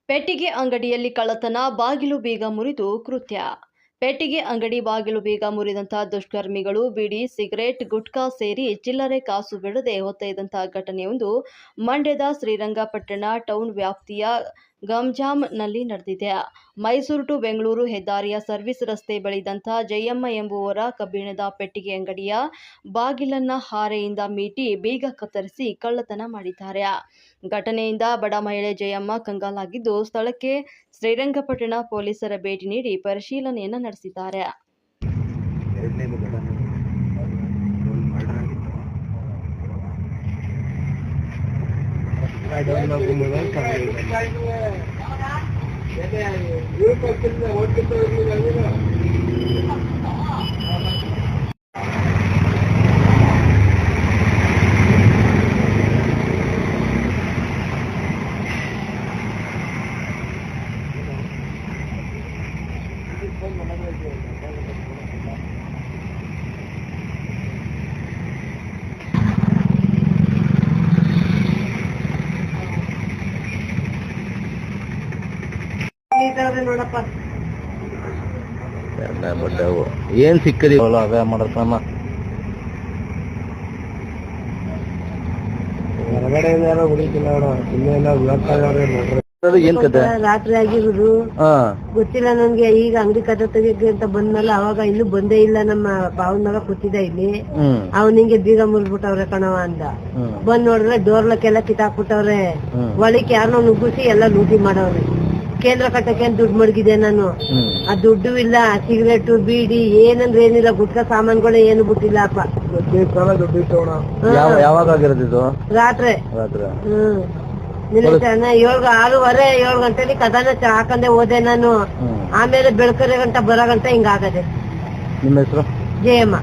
ಪೆಟ್ಟಿಗೆ ಅಂಗಡಿಯಲ್ಲಿ ಕಳ್ಳತನ, ಬಾಗಿಲು ಬೀಗ ಮುರಿದು ಕೃತ್ಯ. ಪೆಟ್ಟಿಗೆ ಅಂಗಡಿ ಬಾಗಿಲು ಬೀಗ ಮುರಿದಂತಹ ದುಷ್ಕರ್ಮಿಗಳು ಬೀಡಿ, ಸಿಗರೇಟ್, ಗುಟ್ಕಾ ಸೇರಿ ಚಿಲ್ಲರೆ ಕಾಸು ಬಿಡದೆ ಹೊತ್ತೊಯ್ದಂತಹ ಘಟನೆಯೊಂದು ಮಂಡ್ಯದ ಶ್ರೀರಂಗಪಟ್ಟಣ ಟೌನ್ ವ್ಯಾಪ್ತಿಯ ಗಂಜಾಂನಲ್ಲಿ ನಡೆದಿದೆ. ಮೈಸೂರು ಟು ಬೆಂಗಳೂರು ಹೆದ್ದಾರಿಯ ಸರ್ವಿಸ್ ರಸ್ತೆ ಬಳಿದಂಥ ಜಯಮ್ಮ ಎಂಬುವರ ಕಬ್ಬಿಣದ ಪೆಟ್ಟಿಗೆ ಅಂಗಡಿಯ ಬಾಗಿಲನ್ನ ಹಾರೆಯಿಂದ ಮೀಟಿ ಬೀಗ ಕತ್ತರಿಸಿ ಕಳ್ಳತನ ಮಾಡಿದ್ದಾರೆ. ಘಟನೆಯಿಂದ ಬಡ ಮಹಿಳೆ ಜಯಮ್ಮ ಕಂಗಾಲಾಗಿದ್ದು, ಸ್ಥಳಕ್ಕೆ ಶ್ರೀರಂಗಪಟ್ಟಣ ಪೊಲೀಸರ ಭೇಟಿ ನೀಡಿ ಪರಿಶೀಲನೆಯನ್ನ ನಡೆಸಿದ್ದಾರೆ. ಏನ್ ಸಿಕ್ಕದಿ ಅವೇ ಮಾಡಮ್ಮ ಹೊರಗಡೆ ಏನ್ ಕತೆ ರಾತ್ರಿ ಆಗಿರುದು ಗೊತ್ತಿಲ್ಲ ನನ್ಗೆ. ಈಗ ಅಂಗಡಿ ಕತೆ ತೆಗಿ ಅಂತ ಬಂದ್ಮೇಲೆ ಅವಾಗ ಇನ್ನು ಬಂದೇ ಇಲ್ಲ. ನಮ್ಮ ಬಾವನ್ ಮಗ ಕೂತಿದ್ದ ಇಲ್ಲಿ, ಅವ್ನಿಂಗೆ ಬೀಗ ಮುರ್ಬಿಟ್ಟವ್ರೆ ಕಣವ ಅಂದ. ಬಂದ್ ನೋಡಿದ್ರೆ ಡೋರ್ಲಕ್ಕೆಲ್ಲ ಕಿತ್ತಾಕ್ಬಿಟ್ಟವ್ರೆ. ಒಳಕ್ಕೆ ಯಾರನ್ನೋ ನುಗ್ಗಿಸಿ ಎಲ್ಲ ಲೂಟಿ ಮಾಡವ್ರೆ. ಕೇಂದ್ರ ಕಟ್ಟಕ್ಕೆ ದುಡ್ಡು ಮಡಗಿದೆ ನಾನು. ಆ ದುಡ್ಡು ಇಲ್ಲ, ಸಿಗರೇಟು, ಬೀಡಿ ಏನಂದ್ರೆ ಏನಿಲ್ಲ, ಗುಟ್ಕಾ ಸಾಮಾನುಗಳು ಏನು ಬಿಟ್ಟಿಲ್ಲ ಅಪ್ಪ. ಯಾವಾಗ ಆಗಿರೋದು? ರಾತ್ರಿ 6:30 7 ಗಂಟೆಲಿ ಕದಾನ ಹಾಕಂದೆ ಹೋದೆ ನಾನು. ಆಮೇಲೆ ಬೆಳಕರೆ ಗಂಟ ಬರೋ ಗಂಟ ಹಿಂಗಾಗದೆ. ನಿಮ್ಮ ಹೆಸರು? ಜಯಮ್ಮ.